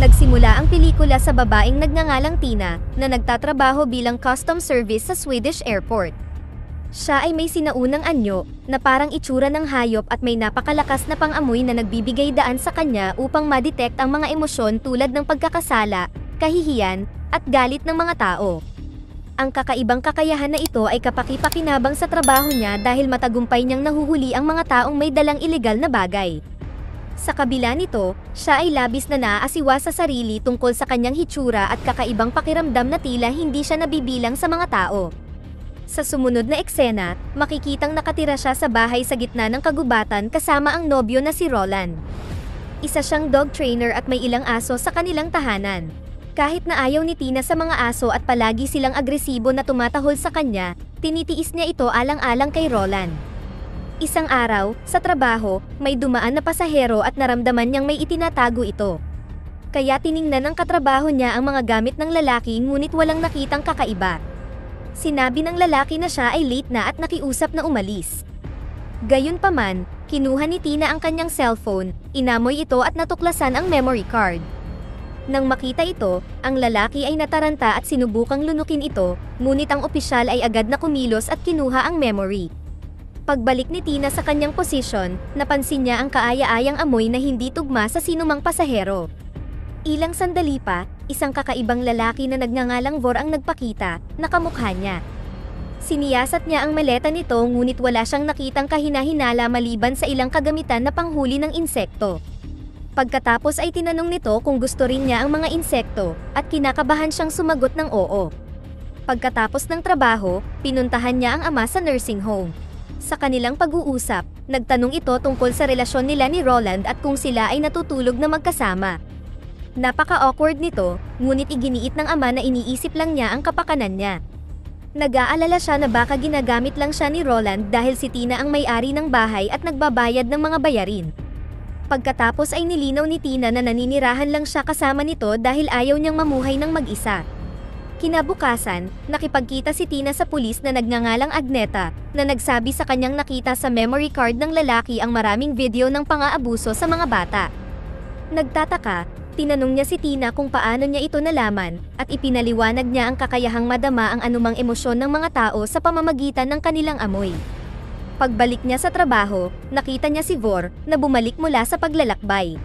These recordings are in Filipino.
Nagsimula ang pelikula sa babaeng nagngangalang Tina, na nagtatrabaho bilang custom service sa Swedish airport. Siya ay may sinaunang anyo, na parang itsura ng hayop at may napakalakas na pang-amoy na nagbibigay daan sa kanya upang ma-detect ang mga emosyon tulad ng pagkakasala, kahihiyan, at galit ng mga tao. Ang kakaibang kakayahan na ito ay kapaki-pakinabang sa trabaho niya dahil matagumpay niyang nahuhuli ang mga taong may dalang ilegal na bagay. Sa kabila nito, siya ay labis na naaasiwa sa sarili tungkol sa kanyang hitsura at kakaibang pakiramdam na tila hindi siya nabibilang sa mga tao. Sa sumunod na eksena, makikitang nakatira siya sa bahay sa gitna ng kagubatan kasama ang nobyo na si Roland. Isa siyang dog trainer at may ilang aso sa kanilang tahanan. Kahit na ayaw ni Tina sa mga aso at palagi silang agresibo na tumatahol sa kanya, tinitiis niya ito alang-alang kay Roland. Isang araw, sa trabaho, may dumaan na pasahero at naramdaman niyang may itinatago ito. Kaya tiningnan ng katrabaho niya ang mga gamit ng lalaki ngunit walang nakitang kakaiba. Sinabi ng lalaki na siya ay late na at nakiusap na umalis. Gayunpaman, kinuha ni Tina ang kanyang cellphone, inamoy ito at natuklasan ang memory card. Nang makita ito, ang lalaki ay nataranta at sinubukang lunukin ito, ngunit ang opisyal ay agad na kumilos at kinuha ang memory. Pagbalik ni Tina sa kanyang posisyon, napansin niya ang kaaya-ayang amoy na hindi tugma sa sinumang pasahero. Ilang sandali pa, isang kakaibang lalaki na nagngangalang Vor ang nagpakita, nakamukha niya. Siniyasat niya ang maleta nito ngunit wala siyang nakitang kahina-hinala maliban sa ilang kagamitan na panghuli ng insekto. Pagkatapos ay tinanong nito kung gusto rin niya ang mga insekto, at kinakabahan siyang sumagot ng oo. Pagkatapos ng trabaho, pinuntahan niya ang ama sa nursing home. Sa kanilang pag-uusap, nagtanong ito tungkol sa relasyon nila ni Roland at kung sila ay natutulog na magkasama. Napaka-awkward nito, ngunit iginiit ng ama na iniisip lang niya ang kapakanan niya. Nag-aalala siya na baka ginagamit lang siya ni Roland dahil si Tina ang may-ari ng bahay at nagbabayad ng mga bayarin. Pagkatapos ay nilinaw ni Tina na naninirahan lang siya kasama nito dahil ayaw niyang mamuhay ng mag-isa. Kinabukasan, nakipagkita si Tina sa pulis na nagngangalang Agneta, na nagsabi sa kanyang nakita sa memory card ng lalaki ang maraming video ng pang-aabuso sa mga bata. Nagtataka, tinanong niya si Tina kung paano niya ito nalaman, at ipinaliwanag niya ang kakayahang madama ang anumang emosyon ng mga tao sa pamamagitan ng kanilang amoy. Pagbalik niya sa trabaho, nakita niya si Vor, na bumalik mula sa paglalakbay.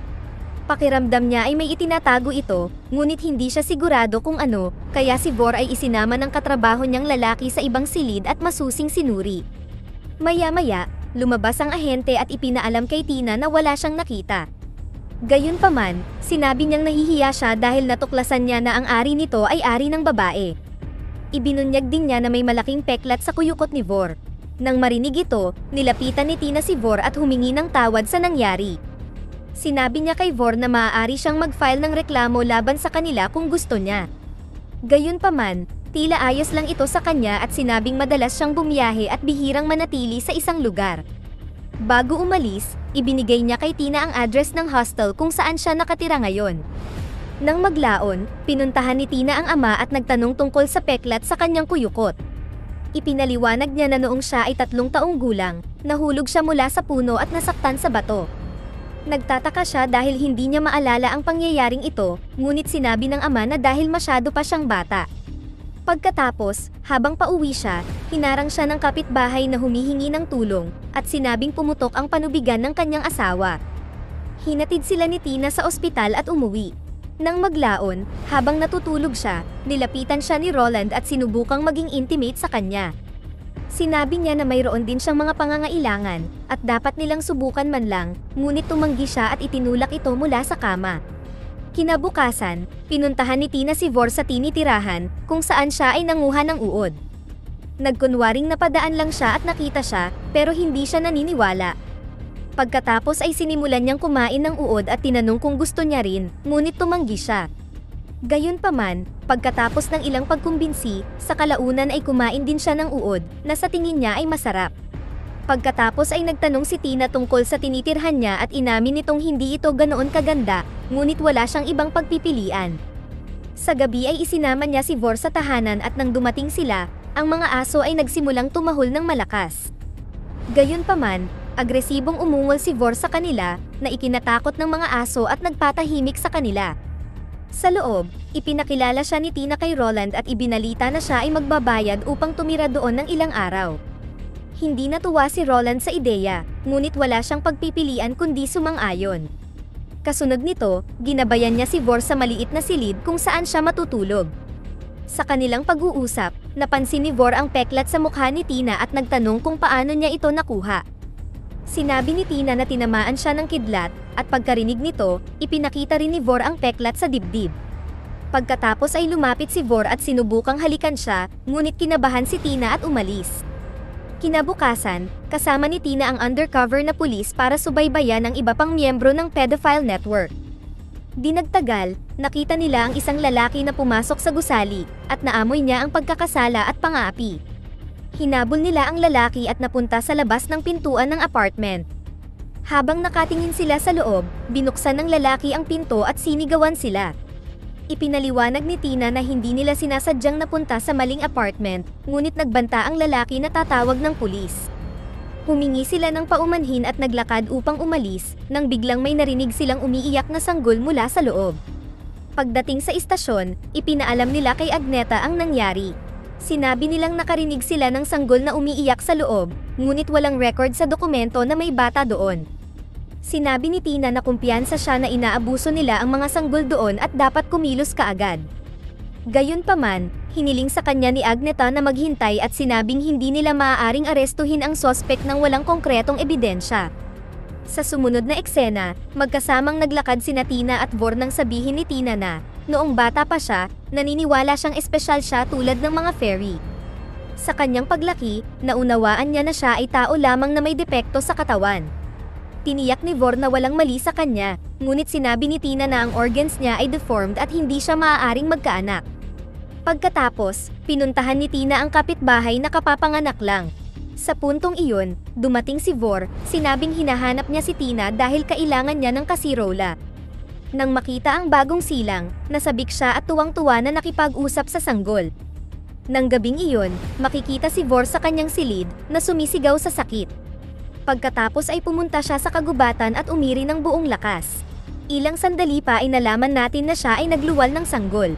Pakiramdam niya ay may itinatago ito, ngunit hindi siya sigurado kung ano, kaya si Vor ay isinama ng katrabaho niyang lalaki sa ibang silid at masusing sinuri. Maya-maya, lumabas ang ahente at ipinaalam kay Tina na wala siyang nakita. Gayunpaman, sinabi niyang nahihiya siya dahil natuklasan niya na ang ari nito ay ari ng babae. Ibinunyag din niya na may malaking peklat sa kuyukot ni Vor. Nang marinig ito, nilapitan ni Tina si Vor at humingi ng tawad sa nangyari. Sinabi niya kay Vor na maaari siyang mag-file ng reklamo laban sa kanila kung gusto niya. Gayunpaman, tila ayos lang ito sa kanya at sinabing madalas siyang bumiyahe at bihirang manatili sa isang lugar. Bago umalis, ibinigay niya kay Tina ang address ng hostel kung saan siya nakatira ngayon. Nang maglaon, pinuntahan ni Tina ang ama at nagtanong tungkol sa peklat sa kanyang kuyukot. Ipinaliwanag niya na noong siya ay 3 taong gulang, nahulog siya mula sa puno at nasaktan sa bato. Nagtataka siya dahil hindi niya maalala ang pangyayaring ito, ngunit sinabi ng ama na dahil masyado pa siyang bata. Pagkatapos, habang pauwi siya, hinarang siya ng kapitbahay na humihingi ng tulong, at sinabing pumutok ang panubigan ng kanyang asawa. Hinatid sila ni Tina sa ospital at umuwi. Nang maglaon, habang natutulog siya, nilapitan siya ni Roland at sinubukang maging intimate sa kanya. Sinabi niya na mayroon din siyang mga pangangailangan, at dapat nilang subukan man lang, ngunit tumanggi siya at itinulak ito mula sa kama. Kinabukasan, pinuntahan ni Tina si Vor sa tinitirahan, kung saan siya ay nanguha ng uod. Nagkunwaring napadaan lang siya at nakita siya, pero hindi siya naniniwala. Pagkatapos ay sinimulan niyang kumain ng uod at tinanong kung gusto niya rin, ngunit tumanggi siya. Gayunpaman, pagkatapos ng ilang pagkumbinsi, sa kalaunan ay kumain din siya ng uod, na sa tingin niya ay masarap. Pagkatapos ay nagtanong si Tina tungkol sa tinitirhan niya at inamin nitong hindi ito ganoon kaganda, ngunit wala siyang ibang pagpipilian. Sa gabi ay isinama niya si Vor sa tahanan at nang dumating sila, ang mga aso ay nagsimulang tumahol ng malakas. Gayunpaman, agresibong umungol si Vor sa kanila, na ikinatakot ng mga aso at nagpatahimik sa kanila. Sa loob, ipinakilala siya ni Tina kay Roland at ibinalita na siya ay magbabayad upang tumira doon ng ilang araw. Hindi natuwa si Roland sa ideya, ngunit wala siyang pagpipilian kundi sumang-ayon. Kasunod nito, ginabayan niya si Vor sa maliit na silid kung saan siya matutulog. Sa kanilang pag-uusap, napansin ni Vor ang peklat sa mukha ni Tina at nagtanong kung paano niya ito nakuha. Sinabi ni Tina na tinamaan siya ng kidlat, at pagkarinig nito, ipinakita rin ni Vor ang peklat sa dibdib. Pagkatapos ay lumapit si Vor at sinubukang halikan siya, ngunit kinabahan si Tina at umalis. Kinabukasan, kasama ni Tina ang undercover na pulis para subaybayan ang iba pang miyembro ng pedophile network. Di nagtagal, nakita nila ang isang lalaki na pumasok sa gusali, at naamoy niya ang pagkakasala at pang-aapi. Hinabol nila ang lalaki at napunta sa labas ng pintuan ng apartment. Habang nakatingin sila sa loob, binuksan ng lalaki ang pinto at sinigawan sila. Ipinaliwanag ni Tina na hindi nila sinasadyang napunta sa maling apartment, ngunit nagbanta ang lalaki na tatawag ng pulis. Humingi sila ng paumanhin at naglakad upang umalis, nang biglang may narinig silang umiiyak na sanggol mula sa loob. Pagdating sa istasyon, ipinaalam nila kay Agneta ang nangyari. Sinabi nilang nakarinig sila ng sanggol na umiiyak sa loob, ngunit walang record sa dokumento na may bata doon. Sinabi ni Tina na kumpiyansa siya na inaabuso nila ang mga sanggol doon at dapat kumilos kaagad. Gayunpaman, hiniling sa kanya ni Agneta na maghintay at sinabing hindi nila maaaring arestuhin ang sospek nang walang konkretong ebidensya. Sa sumunod na eksena, magkasamang naglakad sina Tina at Vor nang sabihin ni Tina na, noong bata pa siya, naniniwala siyang espesyal siya tulad ng mga fairy. Sa kanyang paglaki, naunawaan niya na siya ay tao lamang na may depekto sa katawan. Tiniyak ni Vor na walang mali sa kanya, ngunit sinabi ni Tina na ang organs niya ay deformed at hindi siya maaaring magkaanak. Pagkatapos, pinuntahan ni Tina ang kapitbahay na kapapanganak lang. Sa puntong iyon, dumating si Vor, sinabing hinahanap niya si Tina dahil kailangan niya ng kasirola. Nang makita ang bagong silang, nasabik siya at tuwang-tuwa na nakipag-usap sa sanggol. Nang gabing iyon, makikita si Vor sa kanyang silid, na sumisigaw sa sakit. Pagkatapos ay pumunta siya sa kagubatan at umiri ng buong lakas. Ilang sandali pa ay nalaman natin na siya ay nagluwal ng sanggol.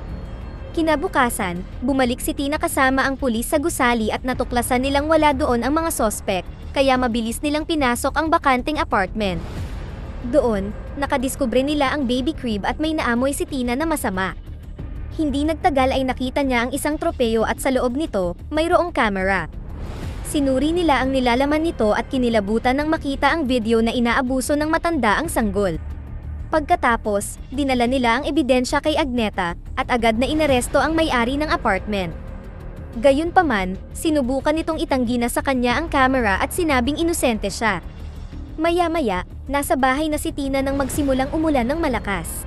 Kinabukasan, bumalik si Tina kasama ang pulis sa gusali at natuklasan nilang wala doon ang mga sospek, kaya mabilis nilang pinasok ang bakanting apartment. Doon, nakadiskubre nila ang baby crib at may naamoy si Tina na masama. Hindi nagtagal ay nakita niya ang isang tropeo at sa loob nito, mayroong kamera. Sinuri nila ang nilalaman nito at kinilabutan nang makita ang video na inaabuso ng matanda ang sanggol. Pagkatapos, dinala nila ang ebidensya kay Agneta, at agad na inaresto ang may-ari ng apartment. Gayunpaman, sinubukan nitong itanggi na sa kanya ang kamera at sinabing inosente siya. Maya-maya, nasa bahay na si Tina nang magsimulang umulan ng malakas.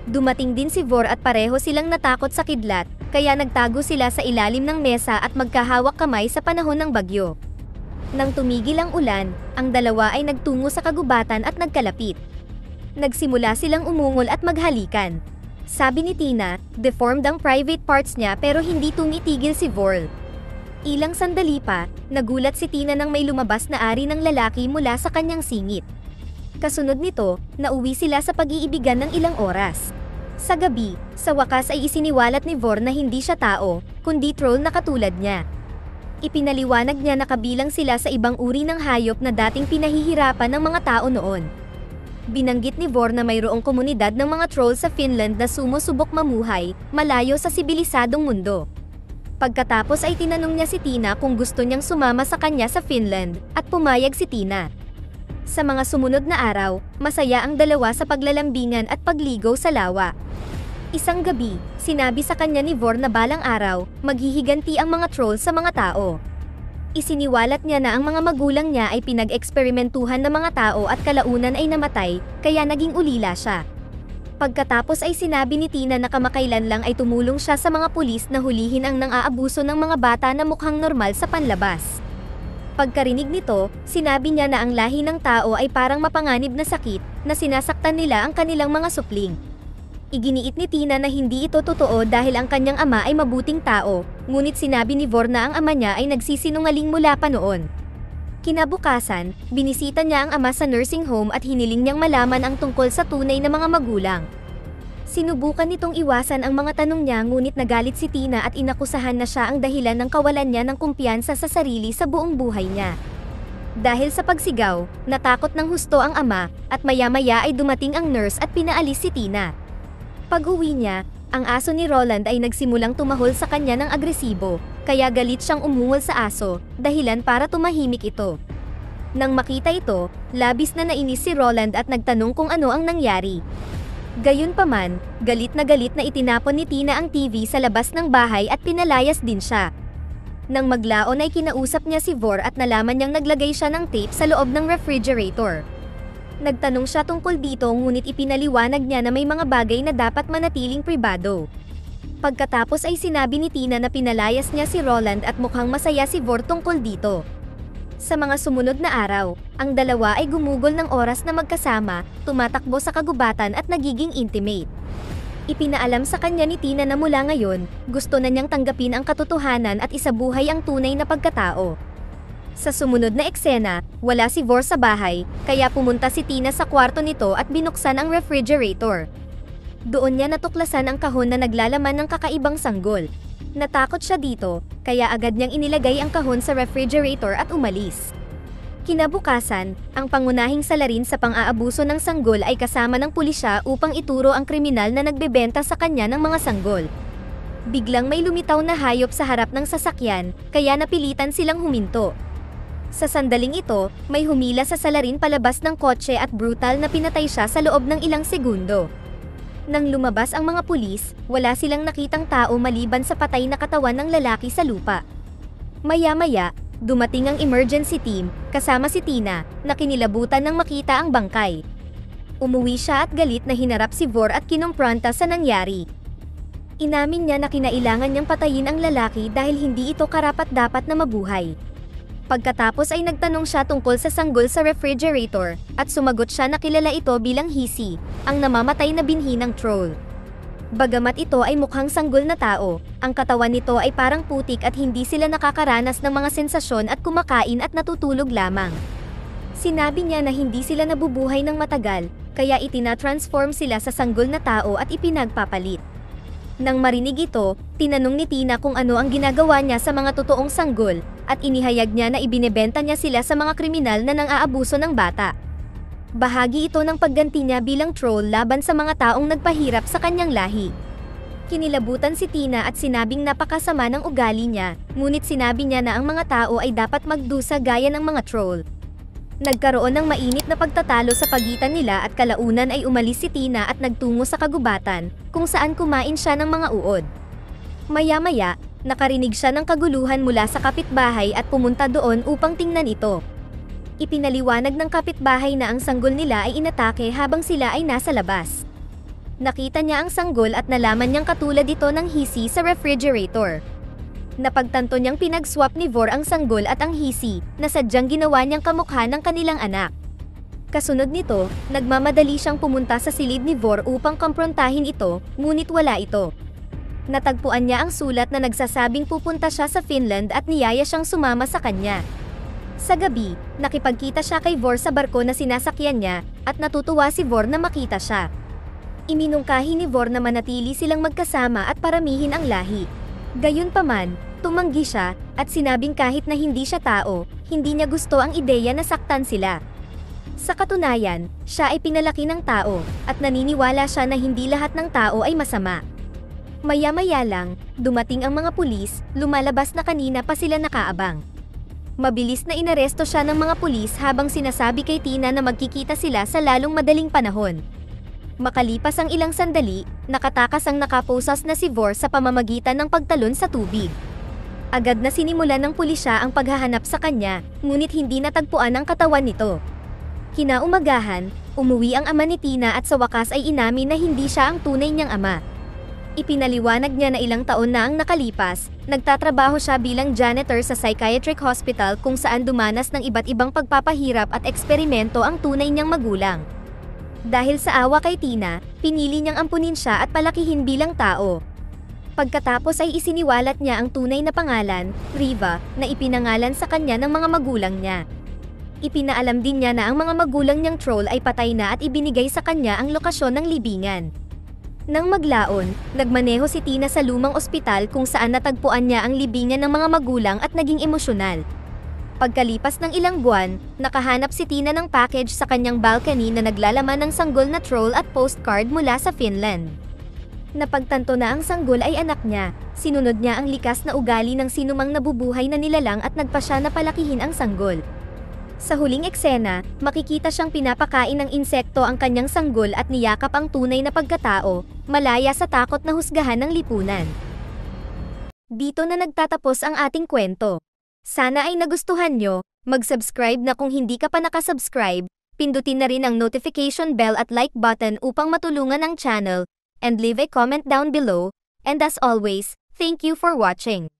Dumating din si Vor at pareho silang natakot sa kidlat, kaya nagtago sila sa ilalim ng mesa at magkahawak kamay sa panahon ng bagyo. Nang tumigil ang ulan, ang dalawa ay nagtungo sa kagubatan at nagkalapit. Nagsimula silang umungol at maghalikan. Sabi ni Tina, deformed ang private parts niya pero hindi tumitigil si Vor. Ilang sandali pa, nagulat si Tina nang may lumabas na ari ng lalaki mula sa kanyang singit. Kasunod nito, nauwi sila sa pag-iibigan ng ilang oras. Sa gabi, sa wakas ay isiniwalat ni Vor na hindi siya tao, kundi troll na katulad niya. Ipinaliwanag niya na kabilang sila sa ibang uri ng hayop na dating pinahihirapan ng mga tao noon. Binanggit ni Vor na mayroong komunidad ng mga troll sa Finland na sumusubok mamuhay, malayo sa sibilisadong mundo. Pagkatapos ay tinanong niya si Tina kung gusto niyang sumama sa kanya sa Finland, at pumayag si Tina. Sa mga sumunod na araw, masaya ang dalawa sa paglalambingan at pagligo sa lawa. Isang gabi, sinabi sa kanya ni Vor na balang araw, maghihiganti ang mga troll sa mga tao. Isiniwalat niya na ang mga magulang niya ay pinag-eksperimentuhan ng mga tao at kalaunan ay namatay, kaya naging ulila siya. Pagkatapos ay sinabi ni Tina na kamakailan lang ay tumulong siya sa mga pulis na hulihin ang nang-aabuso ng mga bata na mukhang normal sa panlabas. Pagkarinig nito, sinabi niya na ang lahi ng tao ay parang mapanganib na sakit, na sinasaktan nila ang kanilang mga supling. Iginiit ni Tina na hindi ito totoo dahil ang kanyang ama ay mabuting tao, ngunit sinabi ni Vor na ang ama niya ay nagsisinungaling mula pa noon. Kinabukasan, binisita niya ang ama sa nursing home at hiniling niyang malaman ang tungkol sa tunay na mga magulang. Sinubukan nitong iwasan ang mga tanong niya ngunit nagalit si Tina at inakusahan na siya ang dahilan ng kawalan niya ng kumpiyansa sa sarili sa buong buhay niya. Dahil sa pagsigaw, natakot ng husto ang ama, at maya-maya ay dumating ang nurse at pinaalis si Tina. Pag-uwi niya, ang aso ni Roland ay nagsimulang tumahol sa kanya ng agresibo, kaya galit siyang umungol sa aso, dahilan para tumahimik ito. Nang makita ito, labis na nainis si Roland at nagtanong kung ano ang nangyari. Gayunpaman, galit na itinapon ni Tina ang TV sa labas ng bahay at pinalayas din siya. Nang maglaon ay kinausap niya si Vor at nalaman niyang naglagay siya ng tape sa loob ng refrigerator. Nagtanong siya tungkol dito ngunit ipinaliwanag niya na may mga bagay na dapat manatiling pribado. Pagkatapos ay sinabi ni Tina na pinalayas niya si Roland at mukhang masaya si Vor tungkol dito. Sa mga sumunod na araw, ang dalawa ay gumugol ng oras na magkasama, tumatakbo sa kagubatan at nagiging intimate. Ipinaalam sa kanya ni Tina na mula ngayon, gusto na niyang tanggapin ang katotohanan at isabuhay ang tunay na pagkatao. Sa sumunod na eksena, wala si Vor sa bahay, kaya pumunta si Tina sa kwarto nito at binuksan ang refrigerator. Doon niya natuklasan ang kahon na naglalaman ng kakaibang sanggol. Natakot siya dito, kaya agad niyang inilagay ang kahon sa refrigerator at umalis. Kinabukasan, ang pangunahing salarin sa pang-aabuso ng sanggol ay kasama ng pulisya upang ituro ang kriminal na nagbebenta sa kanya ng mga sanggol. Biglang may lumitaw na hayop sa harap ng sasakyan, kaya napilitan silang huminto. Sa sandaling ito, may humila sa salarin palabas ng kotse at brutal na pinatay siya sa loob ng ilang segundo. Nang lumabas ang mga pulis, wala silang nakitang tao maliban sa patay na katawan ng lalaki sa lupa. Maya-maya, dumating ang emergency team, kasama si Tina, na kinilabutan nang makita ang bangkay. Umuwi siya at galit na hinarap si Vor at kinumpronta sa nangyari. Inamin niya na kinailangan niyang patayin ang lalaki dahil hindi ito karapat-dapat na mabuhay. Pagkatapos ay nagtanong siya tungkol sa sanggol sa refrigerator, at sumagot siya na kilala ito bilang Hisi, ang namamatay na binhi ng troll. Bagamat ito ay mukhang sanggol na tao, ang katawan nito ay parang putik at hindi sila nakakaranas ng mga sensasyon at kumakain at natutulog lamang. Sinabi niya na hindi sila nabubuhay ng matagal, kaya itinatransform sila sa sanggol na tao at ipinagpapalit. Nang marinig ito, tinanong ni Tina kung ano ang ginagawa niya sa mga totoong sanggol, at inihayag niya na ibinebenta niya sila sa mga kriminal na nang-aabuso ng bata. Bahagi ito ng pagganti niya bilang troll laban sa mga taong nagpahirap sa kanyang lahi. Kinilabutan si Tina at sinabing napakasama ng ugali niya, ngunit sinabi niya na ang mga tao ay dapat magdusa gaya ng mga troll. Nagkaroon ng mainit na pagtatalo sa pagitan nila at kalaunan ay umalis si Tina at nagtungo sa kagubatan, kung saan kumain siya ng mga uod. Maya-maya, nakarinig siya ng kaguluhan mula sa kapitbahay at pumunta doon upang tingnan ito. Ipinaliwanag ng kapitbahay na ang sanggol nila ay inatake habang sila ay nasa labas. Nakita niya ang sanggol at nalaman niyang katulad ito ng Hisi sa refrigerator. Napagtanto niyang pinag-swap ni Vor ang sanggol at ang Hisi, na sadyang ginawa niyang kamukha ng kanilang anak. Kasunod nito, nagmamadali siyang pumunta sa silid ni Vor upang komprontahin ito, ngunit wala ito. Natagpuan niya ang sulat na nagsasabing pupunta siya sa Finland at niyaya siyang sumama sa kanya. Sa gabi, nakipagkita siya kay Vor sa barko na sinasakyan niya, at natutuwa si Vor na makita siya. Iminungkahi ni Vor na manatili silang magkasama at paramihin ang lahi. Gayunpaman, tumanggi siya, at sinabing kahit na hindi siya tao, hindi niya gusto ang ideya na saktan sila. Sa katunayan, siya ay pinalaki ng tao, at naniniwala siya na hindi lahat ng tao ay masama. Maya-maya lang, dumating ang mga pulis, lumalabas na kanina pa sila nakaabang. Mabilis na inaresto siya ng mga pulis habang sinasabi kay Tina na magkikita sila sa lalong madaling panahon. Makalipas ang ilang sandali, nakatakas ang nakaposas na si Vor sa pamamagitan ng pagtalon sa tubig. Agad na sinimulan ng pulisya ang paghahanap sa kanya, ngunit hindi natagpuan ang katawan nito. Kinaumagahan, umuwi ang ama ni Tina at sa wakas ay inamin na hindi siya ang tunay niyang ama. Ipinaliwanag niya na ilang taon na ang nakalipas, nagtatrabaho siya bilang janitor sa psychiatric hospital kung saan dumanas ng iba't ibang pagpapahirap at eksperimento ang tunay niyang magulang. Dahil sa awa kay Tina, pinili niyang ampunin siya at palakihin bilang tao. Pagkatapos ay isiniwalat niya ang tunay na pangalan, Riva, na ipinangalan sa kanya ng mga magulang niya. Ipinaalam din niya na ang mga magulang niyang troll ay patay na at ibinigay sa kanya ang lokasyon ng libingan. Nang maglaon, nagmaneho si Tina sa lumang ospital kung saan natagpuan niya ang libingan ng mga magulang at naging emosyonal. Pagkalipas ng ilang buwan, nakahanap si Tina ng package sa kanyang balcony na naglalaman ng sanggol na troll at postcard mula sa Finland. Napagtanto na ang sanggol ay anak niya, sinunod niya ang likas na ugali ng sinumang nabubuhay na nilalang at nagpasya na palakihin ang sanggol. Sa huling eksena, makikita siyang pinapakain ng insekto ang kanyang sanggol at niyakap ang tunay na pagkatao, malaya sa takot na husgahan ng lipunan. Dito na nagtatapos ang ating kwento. Sana ay nagustuhan nyo, mag-subscribe na kung hindi ka pa nakasubscribe, pindutin na rin ang notification bell at like button upang matulungan ang channel, and leave a comment down below, and as always, thank you for watching.